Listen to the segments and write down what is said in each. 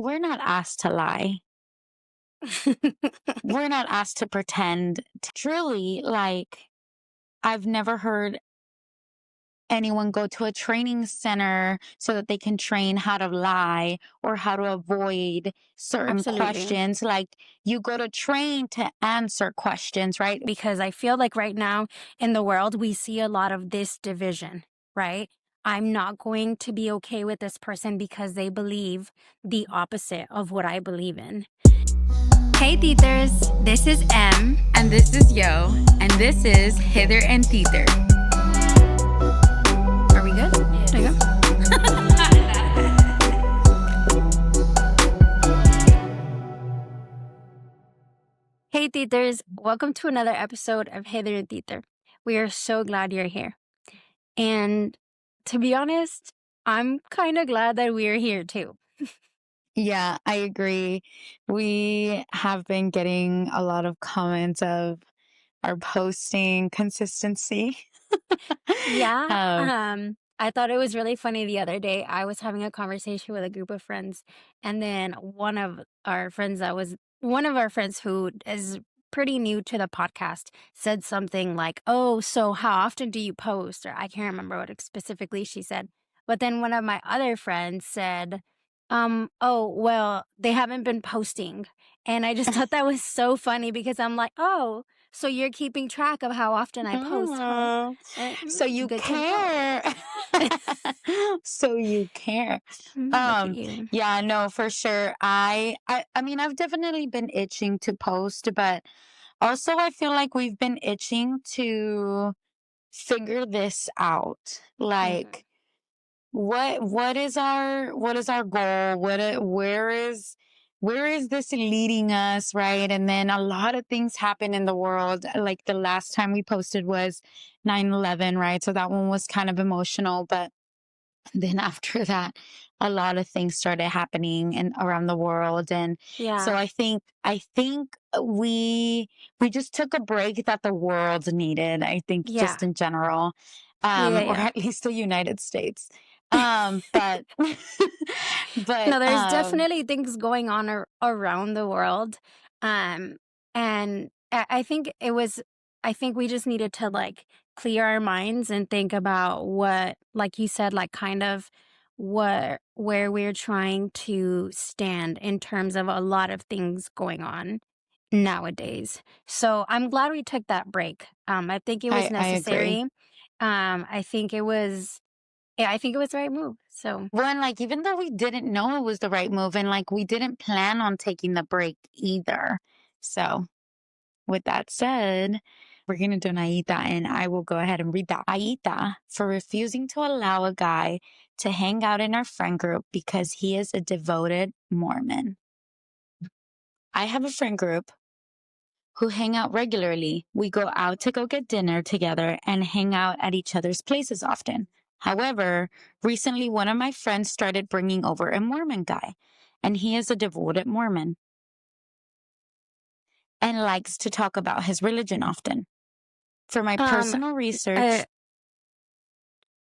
We're not asked to lie. We're not asked to pretend. Truly, like, I've never heard anyone go to a training center so that they can train how to lie or how to avoid certain Absolutely. questions. Like, you go to train to answer questions, right? Because I feel like right now in the world, we see a lot of this division, right? I'm not going to be okay with this person because they believe the opposite of what I believe in. Hey, Tithers, this is M. And this is Yo, and this is Hither and Tither. Are we good? There you go. Hey, Tithers, welcome to another episode of Hither and Tither. We are so glad you're here. And to be honest, I'm kind of glad that we're here too. Yeah, I agree. We have been getting a lot of comments of our posting consistency. Yeah. Um, I thought it was really funny the other day. I was having a conversation with a group of friends, and then one of our friends who is pretty new to the podcast said something like, "Oh, so how often do you post?" Or I can't remember what specifically she said. But then one of my other friends said, oh, well, they haven't been posting. And I just thought that was so funny because I'm like, oh, so you're keeping track of how often I post, huh? so you Good to care. know. So you care. Look at you. Yeah, no, for sure. I mean, I've definitely been itching to post, but also I feel like we've been itching to figure this out. Mhm. Like, what is our goal? Where is this leading us, right? And then a lot of things happen in the world. Like, the last time we posted was 9/11, right? So that one was kind of emotional, but then after that, a lot of things started happening and around the world. And so Yeah. I think we just took a break that the world needed, I think, Yeah. just in general. Yeah. Or Yeah. at least the United States. But but No, there's definitely things going on around the world. Um, and I think we just needed to like clear our minds and think about what, like you said, like kind of where we're trying to stand in terms of a lot of things going on nowadays. So I'm glad we took that break. I think it was I agree. necessary. I think it was, yeah, I think it was the right move. So. One, like, even though we didn't know it was the right move, and like we didn't plan on taking the break either. So with that said, we're going to do an AITA, and I will go ahead and read that. AITA for refusing to allow a guy to hang out in our friend group because he is a devoted Mormon. I have a friend group who hang out regularly. We go out to go get dinner together and hang out at each other's places often. However, recently one of my friends started bringing over a Mormon guy, and he is a devoted Mormon and likes to talk about his religion often. For my Um, personal uh, research,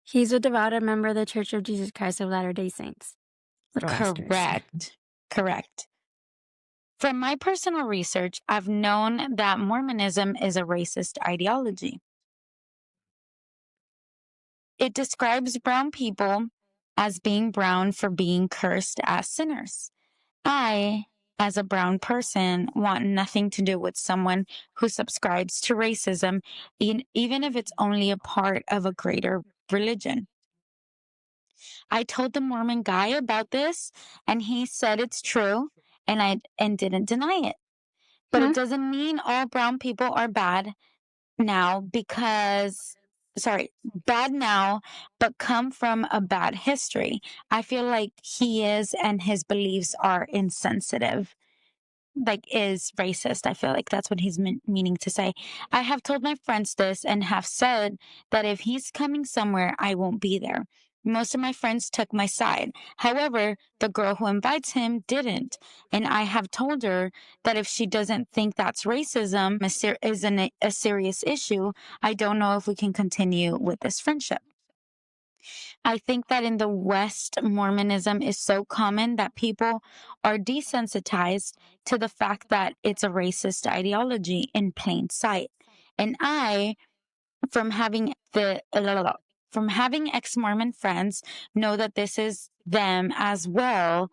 he's a devoted member of the Church of Jesus Christ of Latter-day Saints. Little asterisk. correct. From my personal research, I've known that Mormonism is a racist ideology. It describes brown people as being brown for being cursed as sinners. I, as a brown person, want nothing to do with someone who subscribes to racism, even if it's only a part of a greater religion. I told the Mormon guy about this, and he said it's true, and didn't deny it. But Hmm? it doesn't mean all brown people are now because bad now, but come from a bad history. I feel like he is, and his beliefs are insensitive, like, is racist. I feel like that's what he's meaning to say. I have told my friends this and have said that if he's coming somewhere, I won't be there. Most of my friends took my side. However, the girl who invites him didn't. And I have told her that if she doesn't think that's racism isn't a serious issue, I don't know if we can continue with this friendship. I think that in the West, Mormonism is so common that people are desensitized to the fact that it's a racist ideology in plain sight. And I, from having from having ex-Mormon friends, know that this is them as well.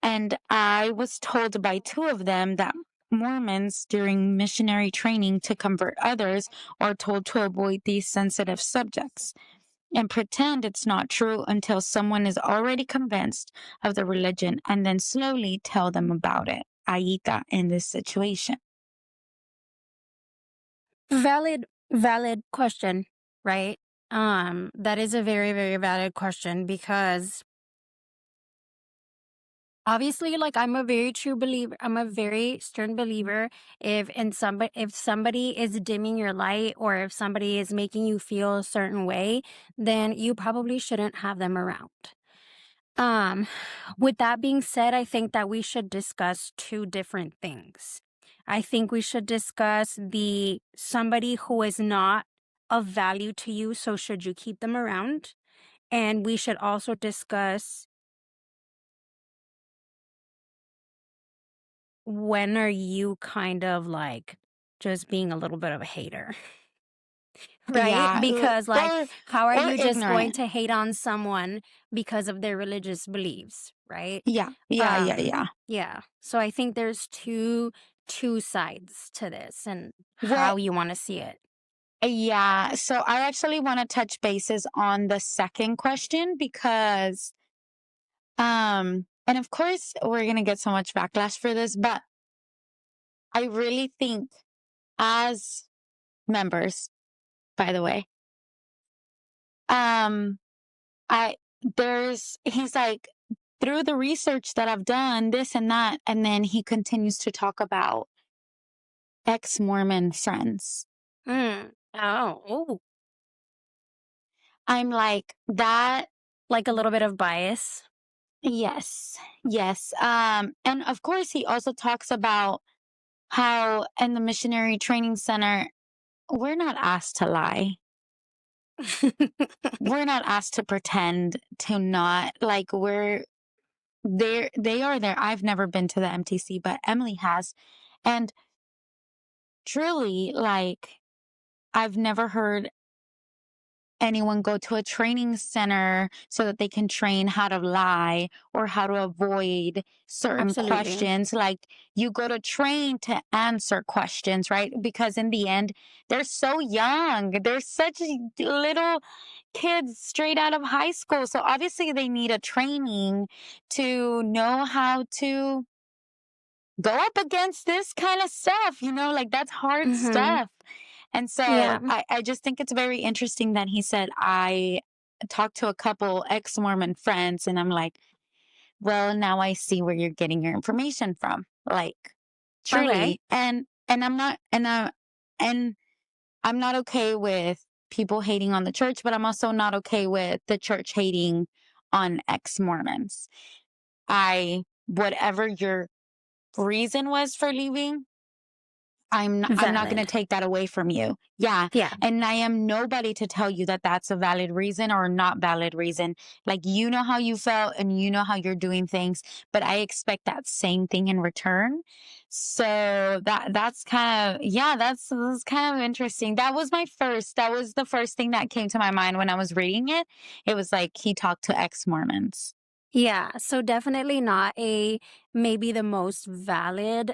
And I was told by two of them that Mormons during missionary training to convert others are told to avoid these sensitive subjects and pretend it's not true until someone is already convinced of the religion and then slowly tell them about it. AITA in this situation. Valid question, right? That is a very, very valid question because obviously, like, I'm a very true believer. I'm a very stern believer. If somebody is dimming your light, or if somebody is making you feel a certain way, then you probably shouldn't have them around. Um, with that being said, I think that we should discuss two different things. I think we should discuss the somebody who is not of value to you, so should you keep them around? And we should also discuss, when are you kind of like just being a little bit of a hater? Right? Yeah, Because, like, how are or you just going ignorant. to hate on someone because of their religious beliefs, right? Yeah, yeah, yeah, yeah. Yeah. So I think there's two sides to this and how What? you want to see it. Yeah. So I actually want to touch bases on the second question because, and of course we're gonna get so much backlash for this, but I really think as members, by the way, um, I he's like, through the research that I've done, this and that, and then he continues to talk about ex-Mormon friends. Oh, I'm like, that, like a little bit of bias. yes, yes. And of course he also talks about how in the missionary training center, we're not asked to lie. We're not asked to pretend to not, like, we're there, they are there. I've never been to the MTC, but Emily has. And truly, like, I've never heard anyone go to a training center so that they can train how to lie or how to avoid certain Absolutely. questions. Like, you go to train to answer questions, right? Because in the end, they're so young. They're such little kids straight out of high school. So obviously they need a training to know how to go up against this kind of stuff, like that's hard Mm-hmm. stuff. And so Yeah. I just think it's very interesting that he said, I talked to a couple ex Mormon friends, and I'm like, well, now I see where you're getting your information from. Like, Okay. truly. And and I'm not okay with people hating on the church, but I'm also not okay with the church hating on ex Mormons. Whatever your reason was for leaving, I'm not going to Valid. take that away from you. Yeah. Yeah. And I am nobody to tell you that that's a valid reason or not valid reason. Like, you know how you felt and you know how you're doing things, but I expect that same thing in return. So that's kind of, yeah, that's kind of interesting. That was the first thing that came to my mind when I was reading it. It was like he talked to ex-Mormons. Yeah, so definitely not a maybe the most valid,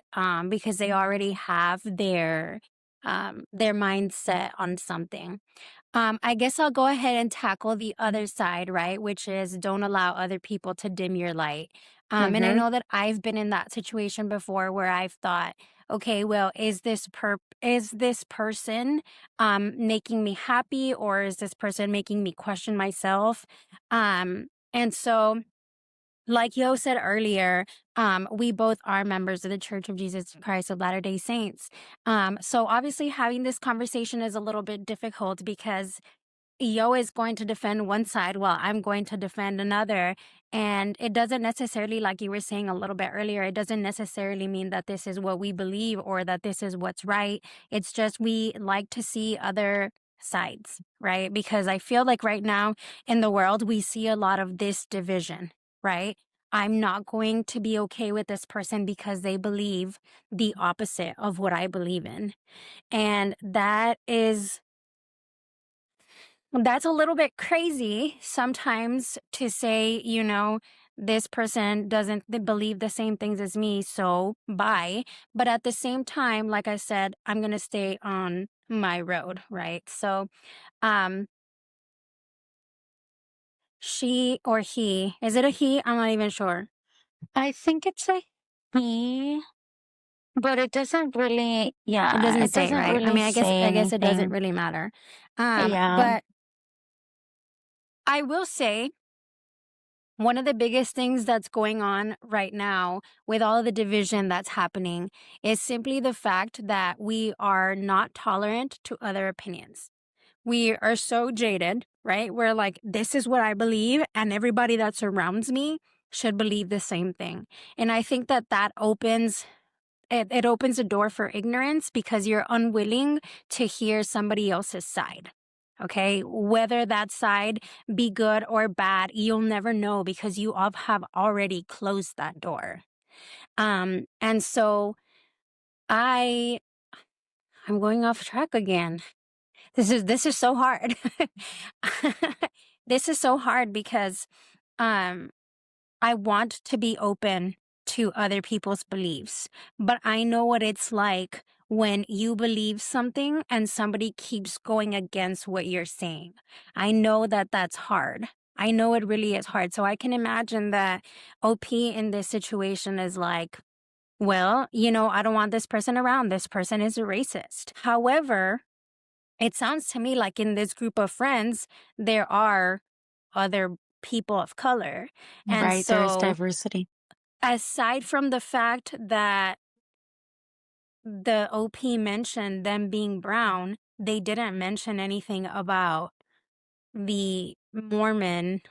because they already have their mindset on something. I guess I'll go ahead and tackle the other side, right? Which is, don't allow other people to dim your light. And I Mm-hmm. know that I've been in that situation before where I've thought, okay, well, is this person making me happy, or is this person making me question myself? And so, like Yo said earlier, we both are members of the Church of Jesus Christ of Latter-day Saints. So obviously having this conversation is a little bit difficult because Yo is going to defend one side while I'm going to defend another. And it doesn't necessarily, like you were saying a little bit earlier, it doesn't necessarily mean that this is what we believe or that this is what's right. It's just we like to see other sides, right? Because I feel like right now in the world, we see a lot of this division, right? I'm not going to be okay with this person because they believe the opposite of what I believe in. And that's a little bit crazy sometimes to say, this person doesn't believe the same things as me, so bye. But at the same time, like I said, I'm going to stay on my road, right? So, um, she or he, is it a he? I'm not even sure. I think it's a he, but it doesn't really, It yeah, doesn't it say, doesn't right? I really mean, I guess say I guess it doesn't anything. really matter. Yeah, But I will say one of the biggest things that's going on right now with all the division that's happening is simply the fact that we are not tolerant to other opinions. We are so jaded, right? We're like, this is what I believe, and everybody that surrounds me should believe the same thing. And I think that it opens a door for ignorance because you're unwilling to hear somebody else's side. Okay, whether that side be good or bad, you'll never know because you all have already closed that door. And so I I'm going off track again. This is so hard. This is so hard because um I want to be open to other people's beliefs, but I know what it's like when you believe something and somebody keeps going against what you're saying. I know that that's hard. I know it really is hard. So I can imagine that OP in this situation is like, well, I don't want this person around. This person is a racist. However, it sounds to me like in this group of friends, there are other people of color. And right. There is so, diversity. aside from the fact that the OP mentioned them being brown, they didn't mention anything about the Mormon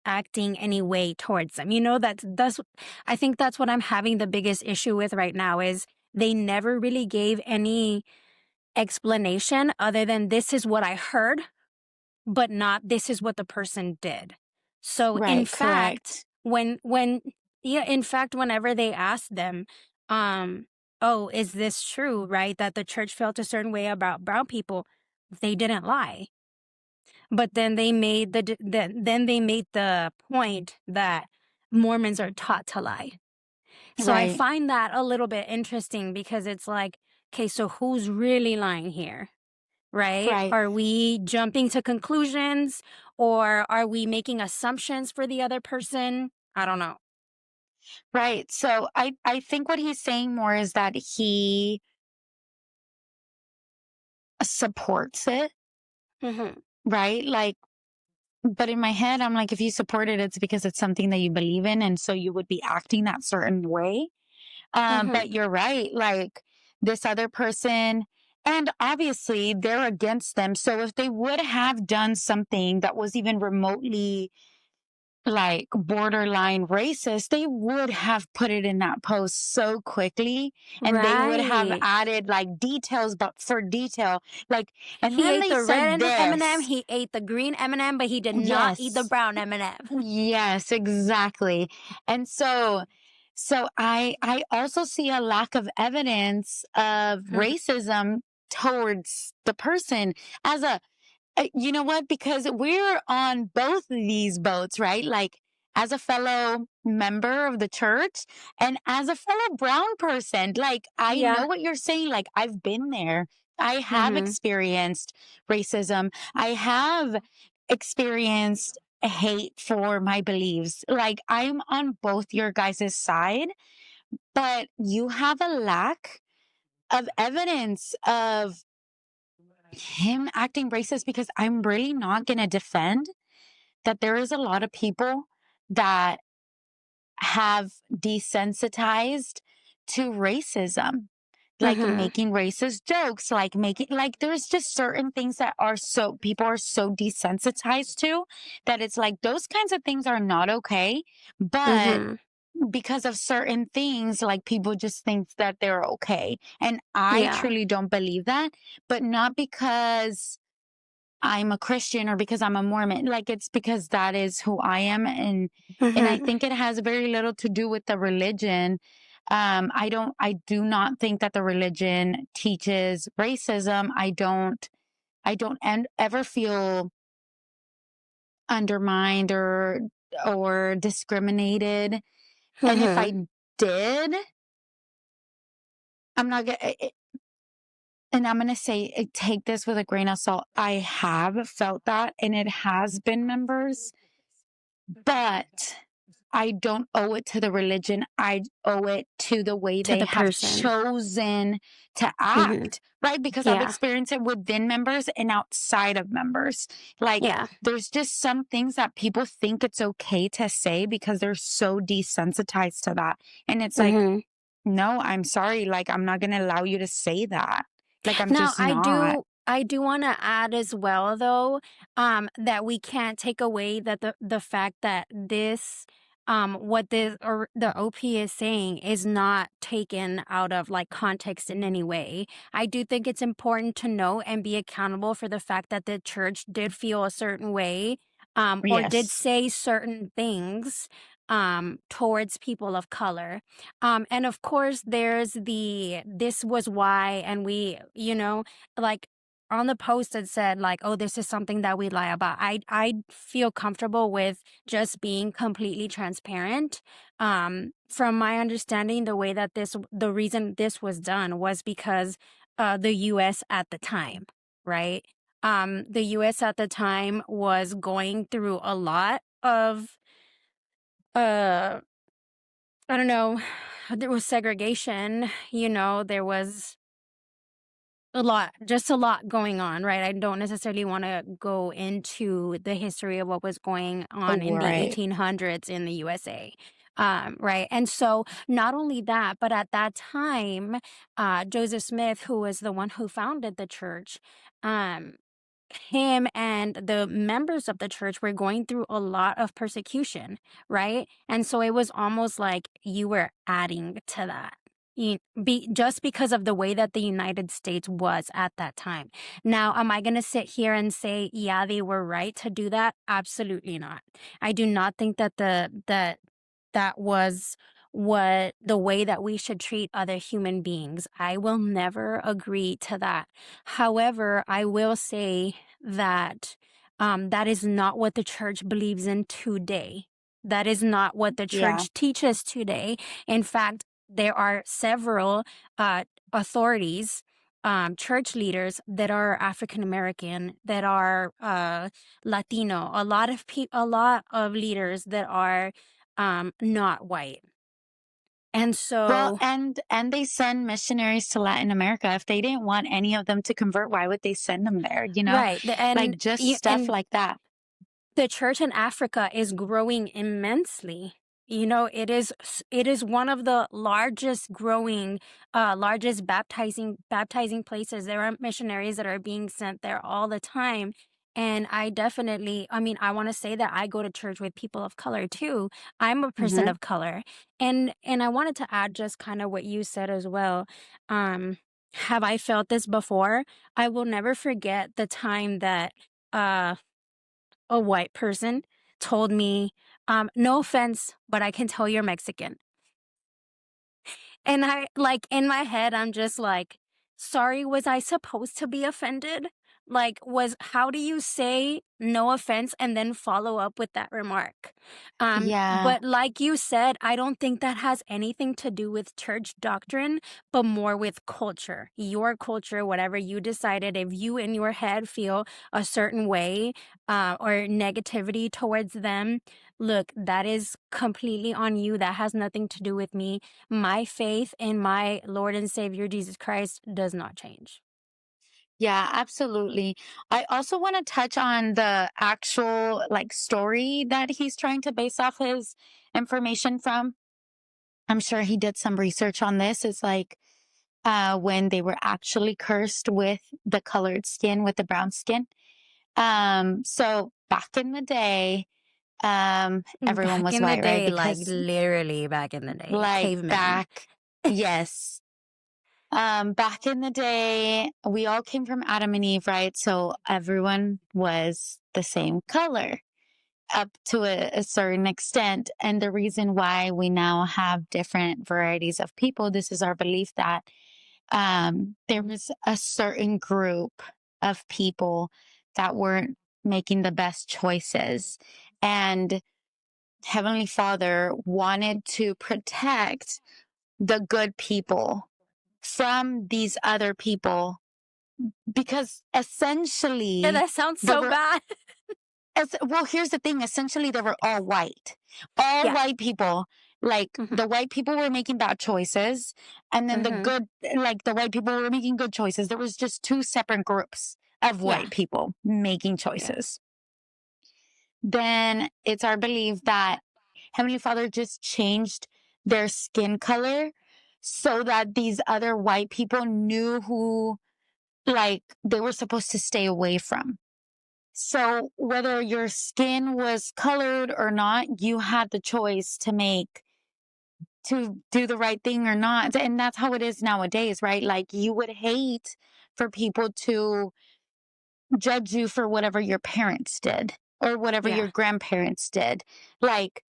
acting any way towards them. I think that's what I'm having the biggest issue with right now is they never really gave any explanation other than this is what I heard, but not this is what the person did. So in Right, fact, correct. whenever they asked them, oh, is this true, right? That the church felt a certain way about brown people, they didn't lie. But then they made then they made the point that Mormons are taught to lie. So I Right, find that a little bit interesting because it's like, okay, so who's really lying here? Right? right, Are we jumping to conclusions or are we making assumptions for the other person? I don't know. right. So I think what he's saying more is that he supports it, Mhm. right? Like, but in my head, I'm like, if you support it, it's because it's something that you believe in. And so you would be acting that certain way. But Mhm. you're right. Like this other person, and obviously they're against them. So if they would have done something that was even remotely like borderline racist, they would have put it in that post so quickly and they would have Right. added like details, but for detail, like, and He then ate they the red said M&M, this. he ate the green M&M, but he did not eat the Yes. brown M&M. Yes, exactly. And so I also see a lack of evidence of racism towards the person as a you know what? Because we're on both of these boats, right? Like as a fellow member of the church and as a fellow brown person, like I Yeah. know what you're saying. Like I've been there. I have Mhm. experienced racism. I have experienced hate for my beliefs. Like I'm on both your guys' side, but you have a lack of evidence of him acting racist because I'm really not going to defend that there is a lot of people that have desensitized to racism, like Mhm. making racist jokes, like making, like, there's just certain things that are so, people are so desensitized to that it's like those kinds of things are not okay. But Mhm. because of certain things, like people just think that they're okay. And I Yeah. truly don't believe that, but not because I'm a Christian or because I'm a Mormon. Like it's because that is who I am. And I Mhm. think it has very little to do with the religion. I do not think that the religion teaches racism. I don't ever feel undermined or discriminated. And if Mhm. I did, I'm not gonna, and I'm gonna say, take this with a grain of salt. I have felt that, and it has been members, but I don't owe it to the religion. I owe it to the way To they the have person. chosen to Mhm. act, right? Because I've Yeah. experienced it within members and outside of members. Like, Yeah. there's just some things that people think it's okay to say because they're so desensitized to that. And it's like, Mhm. no, I'm sorry. Like, I'm not going to allow you to say that. Like, I'm Now, just not. I do want to add as well, though, that we can't take away that the fact that this, what this or the OP is saying is not taken out of like context in any way. I do think it's important to know and be accountable for the fact that the church did feel a certain way, or did Yes. say certain things, towards people of color. And of course, there's this was why, and we, like on the post it said like, oh, this is something that we lie about. I feel comfortable with just being completely transparent. From my understanding, the reason this was done was because the US at the time, right? The US at the time was going through a lot of uh I don't know, there was segregation, there was just a lot going on, right? I don't necessarily want to go into the history of what was going on in the Right. 1800s in the USA. Right. And so not only that, but at that time, Joseph Smith, who was the one who founded the church, um, him and the members of the church were going through a lot of persecution, right? And so it was almost like you were adding to that. Just because of the way that the United States was at that time. Now, am I going to sit here and say, yeah, they were right to do that? Absolutely not. I do not think that that was what the way that we should treat other human beings. I will never agree to that. However, I will say that that is not what the church believes in today. That is not what the Yeah. church teaches today. In fact, there are several authorities, church leaders that are African American, that are Latino. A lot of leaders that are not white. And Well, so, and they send missionaries to Latin America. If they didn't want any of them to convert, why would they send them there? right, Like just stuff and like that. the church in Africa is growing immensely. It is one of the largest growing, largest baptizing places. There are missionaries that are being sent there all the time. And I mean, I want to say that I go to church with people of color too. I'm a person Hmm. of color. And I wanted to add just kind of what you said as well. Um, have I felt this before? I will never forget the time that uh a white person told me, no offense, but I can tell you're Mexican. And I, like, in my head, I'm just like, sorry, was I supposed to be offended? How do you say no offense and then follow up with that remark? Yeah. But like you said, I don't think that has anything to do with church doctrine, but more with culture. Your culture, whatever you decided, if you in your head feel a certain way, or negativity towards them, look, that is completely on you. That has nothing to do with me. My faith in my Lord and Savior Jesus Christ does not change. Yeah, absolutely. I also want to touch on the actual like story that he's trying to base off his information from. I'm sure he did some research on this. It's like when they were actually cursed with the colored skin, with the brown skin. So back in the day, Everyone Back was in the white, right? day, like Because literally back in the day, like cavemen. back, yes. Back in the day, we all came from Adam and Eve, right? So everyone was the same color up to a certain extent. And the reason why we now have different varieties of people, this is our belief that there was a certain group of people that weren't making the best choices. And Heavenly Father wanted to protect the good people from these other people because Yeah, essentially that sounds they so were bad. well, here's the thing, essentially they were all Yeah. white people. Like Mhm. the white people were making bad choices, and then Mhm. the white people were making good choices. There was just two separate groups of Yeah. white people making Yeah. choices. Then it's our belief that Heavenly Father just changed their skin color so that these other white people knew who like they were supposed to stay away from. So whether your skin was colored or not, you had the choice to do the right thing or not. And that's how it is nowadays, right? Like you would hate for people to judge you for whatever your parents did or whatever Yeah. your grandparents did. Like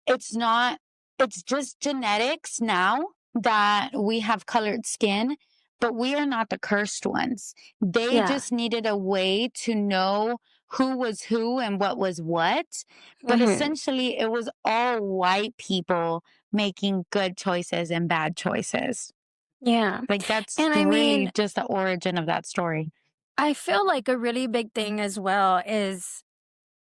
it's not, it's just genetics now that we have colored skin, but we are not the cursed ones. They Yeah. just needed a way to know who was who and what was what. But Mhm. essentially, it was all white people making good choices and bad choices. Yeah. Like, that's And I really mean, just the origin of that story. I feel like a really big thing as well is,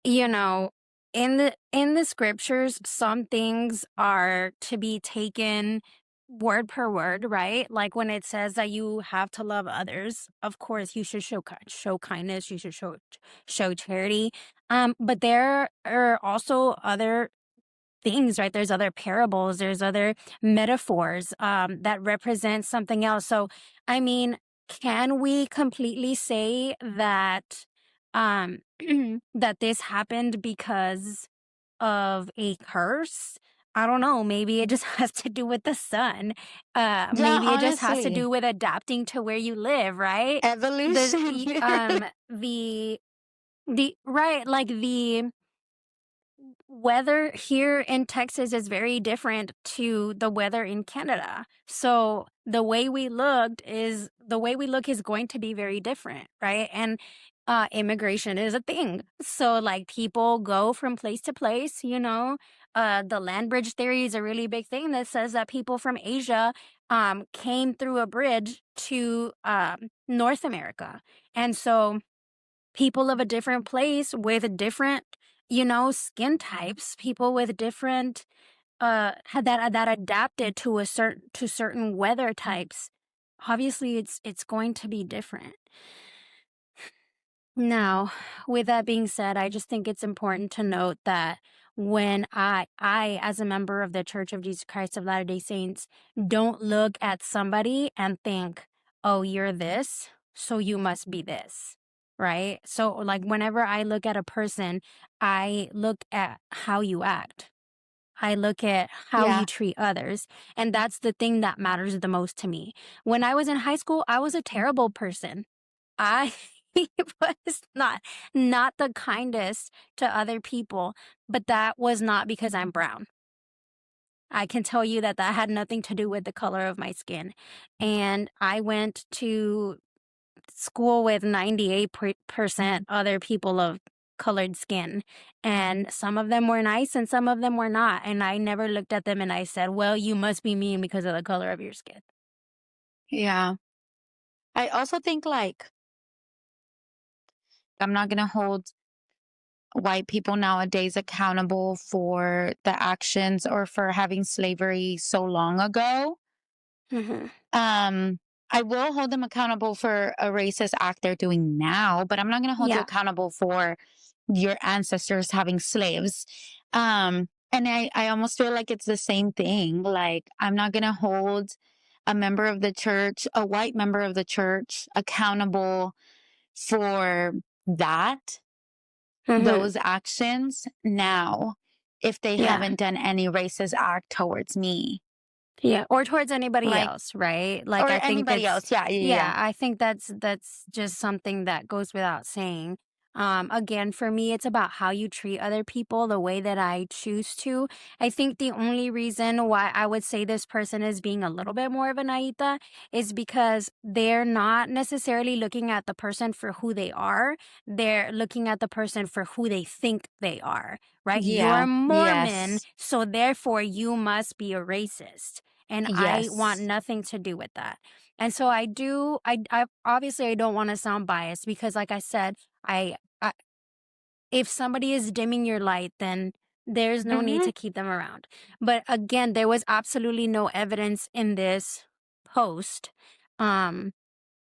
you know, in the scriptures, some things are to be taken word per word, right? Like when it says that you have to love others, of course you should show kindness, you should show charity. But there are also other things, right? There's other parables, there's other metaphors that represent something else. So, I mean, can we completely say that um that this happened because of a curse? I don't know. Maybe it just has to do with the sun. Yeah, Maybe it just has to honestly, do with adapting to where you live, right? The evolution. y- the right, like the weather here in Texas is very different to the weather in Canada. So the way we look is going to be very different, right? And immigration is a thing. So like people go from place to place, you know. The land bridge theory is a really big thing that says that people from Asia came through a bridge to North America. And so people of a different place with different, you know, skin types, people with different that adapted to certain weather types. Obviously it's going to be different. Now, with that being said, I just think it's important to note that when I as a member of the Church of Jesus Christ of Latter-day Saints don't look at somebody and think, "Oh, you're this, so you must be this." Right? So like whenever I look at a person, I look at how you act. I look at how you Yeah. treat others. And that's the thing that matters the most to me. When I was in high school, I was a terrible person. I was not the kindest to other people, but that was not because I'm brown. I can tell you that that had nothing to do with the color of my skin. And I went to school with 98% other people of colored skin. And some of them were nice and some of them were not. And I never looked at them and I said, well, you must be mean because of the color of your skin. Yeah. I also think like I'm not going to hold white people nowadays accountable for the actions or for having slavery so long ago. Hmm. Um, I will hold them accountable for a racist act they're doing now, but I'm not going to hold you Yeah. accountable for your ancestors having slaves. And I almost feel like it's the same thing. Like, I'm not going to hold a member of the church, a white member of the church, accountable for that. those actions now if they Yeah. haven't done any racist act towards me. Yeah, or towards anybody Like, else, right? Like, or I think anybody that's else. Yeah, yeah, yeah, yeah. I think that's just something that goes without saying. Again, for me, it's about how you treat other people, the way that I choose to. I think the only reason why I would say this person is being a little bit more of an Aita is because they're not necessarily looking at the person for who they are. They're looking at the person for who they think they are, right? You're Yeah. a Mormon, Yes. so therefore you must be a racist, and I want Yes. nothing to do with that. And so I obviously I don't want to sound biased because like I said, I if somebody is dimming your light, then there's no need Hmm. to keep them around. But again, there was absolutely no evidence in this post um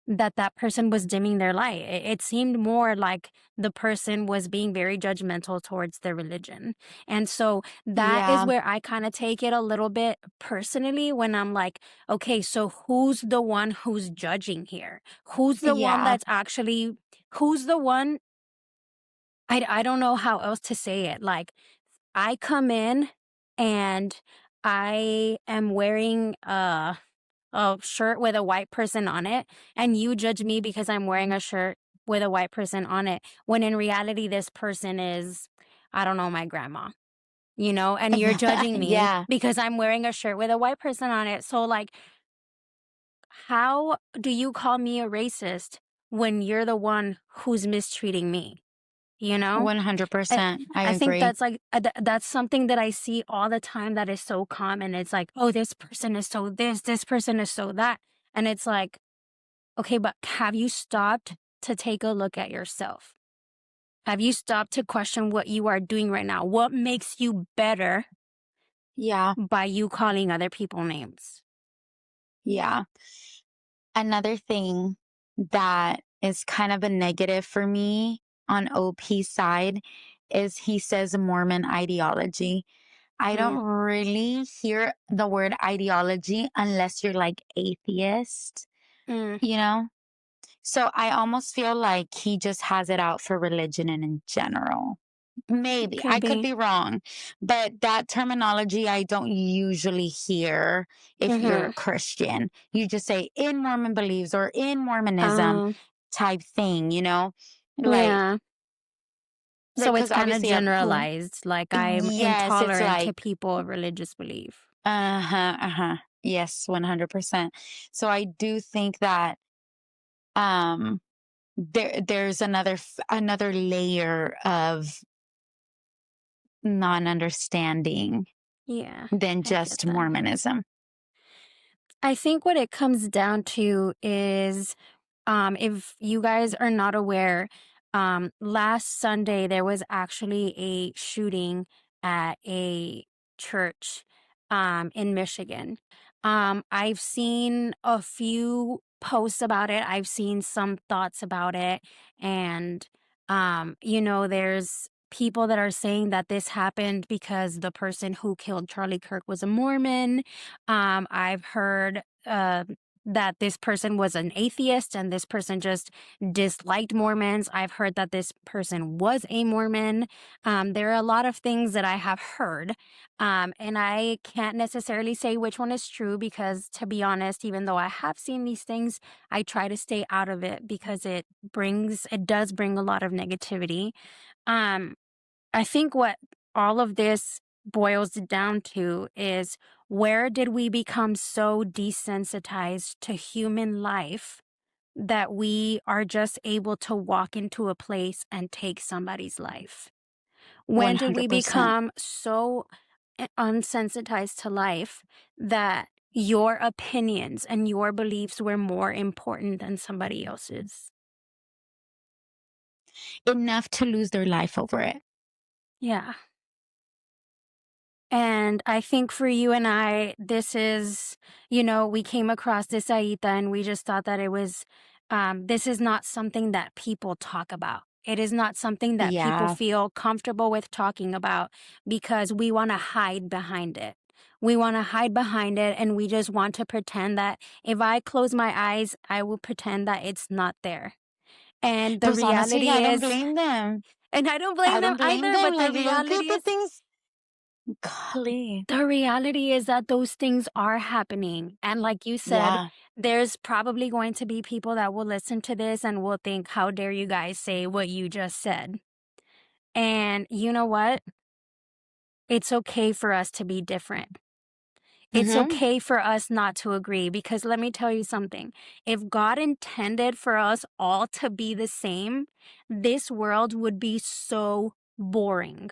that person was dimming their light. It seemed more like the person was being very judgmental towards their religion. And so that is Yeah. where I kind of take it a little bit personally when I'm like, okay, so who's the one who's judging here? Who's the one Yeah. that's actually, who's the one? I don't know how else to say it. Like, I come in and I am wearing a shirt with a white person on it, and you judge me because I'm wearing a shirt with a white person on it, when in reality this person is, I don't know, my grandma, and you're judging me Yeah. because I'm wearing a shirt with a white person on it. So like, how do you call me a racist when you're the one who's mistreating me? You know? I 100%. I I think agree. that's like that's something that I see all the time that is so common. It's like, oh, this person is so this person is so that. And it's like, okay, but have you stopped to take a look at yourself? Have you stopped to question what you are doing right now? What makes you better Yeah. by you calling other people names? Yeah. Another thing that is kind of a negative for me on OP's side is he says Mormon ideology. I don't Yeah. really hear the word ideology unless you're like atheist, Mm, you know? So I almost feel like he just has it out for religion and in general. Maybe could I could be. be wrong, but that terminology I don't usually hear if you're a Mm-hmm. Christian. You just say in Mormon beliefs or in Mormonism Um, type thing, like, yeah. So it's because kind of obviously, generalized, like I'm yes, it's intolerant to like, people of religious belief. uh huh, yes, 100%. So I do think that um there's another layer of non-understanding Yeah, than I get just that. Mormonism. I think what it comes down to is, if you guys are not aware, last Sunday there was actually a shooting at a church, in Michigan. I've seen a few posts about it. I've seen some thoughts about it, and there's people that are saying that this happened because the person who killed Charlie Kirk was a Mormon. I've heard that this person was an atheist and this person just disliked Mormons. I've heard that this person was a Mormon. There are a lot of things that I have heard. And I can't necessarily say which one is true because, to be honest, even though I have seen these things, I try to stay out of it because it does bring a lot of negativity. Um, I think what all of this boils down to is, where did we become so desensitized to human life that we are just able to walk into a place and take somebody's life? When did we 100%. become so unsensitized to life that your opinions and your beliefs were more important than somebody else's? Enough to lose their life over it. Yeah. And I think for you and I, this is, we came across this Aita and we just thought that this is not something that people talk about. It is not something that people Yeah. feel comfortable with talking about because we want to hide behind it. We want to hide behind it and we just want to pretend that if I close my eyes, I will pretend that it's not there. And the Pues honestly, reality I don't is, blame them. And I don't blame I them don't blame either, them. but Like, look at the things. Golly. the reality is that those things are happening. And like you said, Yeah. there's probably going to be people that will listen to this and will think, how dare you guys say what you just said? And you know what? It's okay for us to be different. It's Mm-hmm. okay for us not to agree, because let me tell you something. If God intended for us all to be the same, this world would be so boring.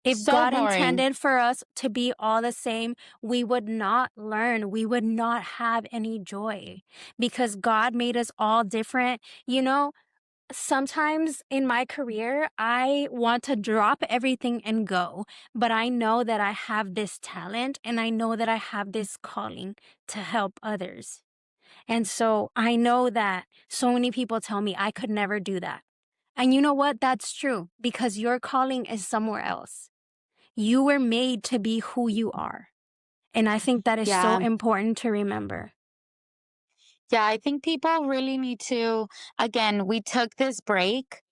If So God boring. intended for us to be all the same, we would not learn. We would not have any joy, because God made us all different. You know, sometimes in my career, I want to drop everything and go, but I know that I have this talent and I know that I have this calling to help others. And so I know that so many people tell me I could never do that. And you know what? That's true, because your calling is somewhere else. You were made to be who you are. And I think that is so Yeah. important to remember. Yeah. I think people really need to, again, we took this break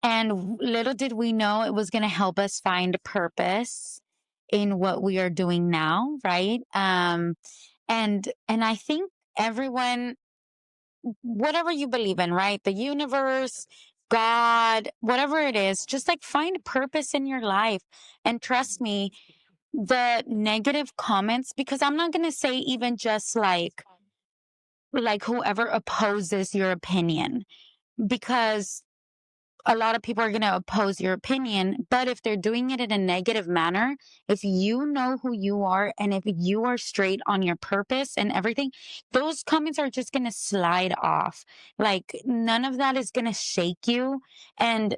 and little did we know it was going to help us find purpose in what we are doing now. Right. And I think everyone, whatever you believe in, right? The universe, God, whatever it is, just like find purpose in your life. And trust me, the negative comments, because I'm not going to say even just like whoever opposes your opinion, because a lot of people are going to oppose your opinion, but if they're doing it in a negative manner, if you know who you are and if you are straight on your purpose and everything, those comments are just going to slide off. Like none of that is going to shake you. And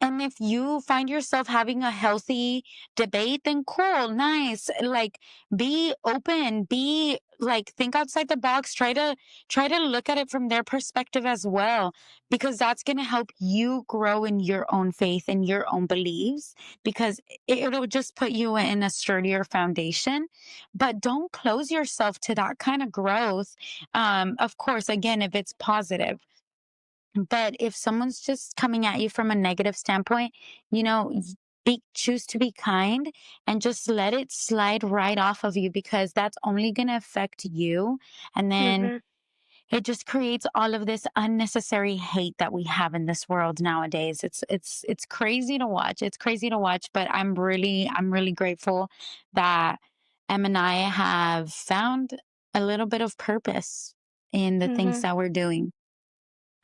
if you find yourself having a healthy debate, then cool, nice. Like be open, be like think outside the box, try to look at it from their perspective as well, because that's going to help you grow in your own faith and your own beliefs, because it'll just put you in a sturdier foundation. But don't close yourself to that kind of growth. Of course, again, if it's positive, but if someone's just coming at you from a negative standpoint, choose to be kind and just let it slide right off of you, because that's only going to affect you. And then Mm-hmm. it just creates all of this unnecessary hate that we have in this world nowadays. It's crazy to watch. It's crazy to watch, but I'm really grateful that Em and I have found a little bit of purpose in the things Mm-hmm. that we're doing.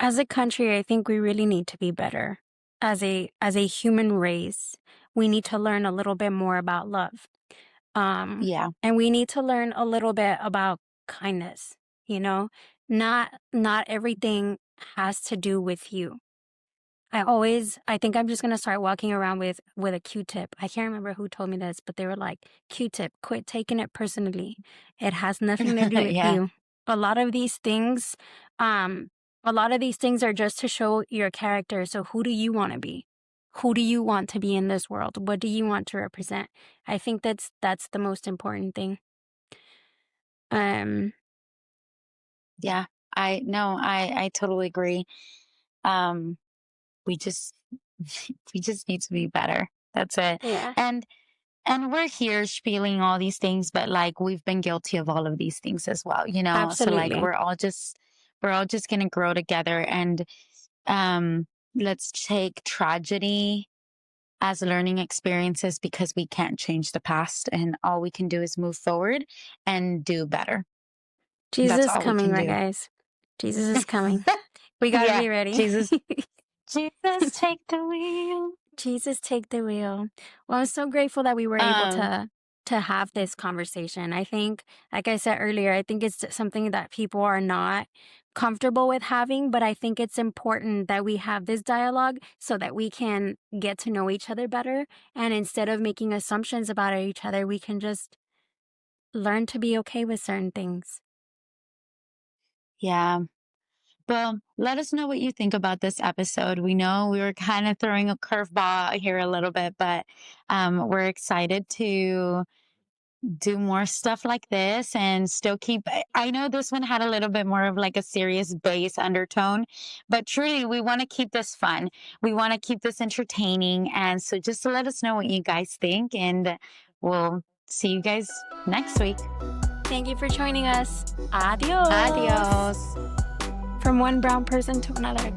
As a country, I think we really need to be better. As a human race, we need to learn a little bit more about love. Yeah. And we need to learn a little bit about kindness, you know? Not everything has to do with you. I think I'm just gonna start walking around with a Q-tip. I can't remember who told me this, but they were like, Q-tip, quit taking it personally. It has nothing to do with Yeah. you. A lot of these things, um, a lot of these things are just to show your character. So who do you want to be? Who do you want to be in this world? What do you want to represent? I think that's the most important thing. Um, Yeah. I totally agree. Um, we just we just need to be better. That's it. yeah, And and we're here spieling all these things, but like we've been guilty of all of these things as well, you know? So like absolutely. we're all just gonna grow together, and um let's take tragedy as learning experiences, because we can't change the past and all we can do is move forward and do better. That's Jesus all we coming, can my do. guys. Jesus is coming. We gotta Yeah, be ready. Jesus, take the wheel. Jesus, take the wheel. Well, I'm so grateful that we were able Um, to have this conversation. I think, like I said earlier, I think it's something that people are not comfortable with having, but I think it's important that we have this dialogue so that we can get to know each other better. And instead of making assumptions about each other, we can just learn to be okay with certain things. yeah. Well, let us know what you think about this episode. We know we were kind of throwing a curveball here a little bit, but we're excited to do more stuff like this and still keep. I know this one had a little bit more of like a serious bass undertone, but truly we want to keep this fun. We want to keep this entertaining. And so just to let us know what you guys think, and we'll see you guys next week. Thank you for joining us. Adios. Adios. From one brown person to another.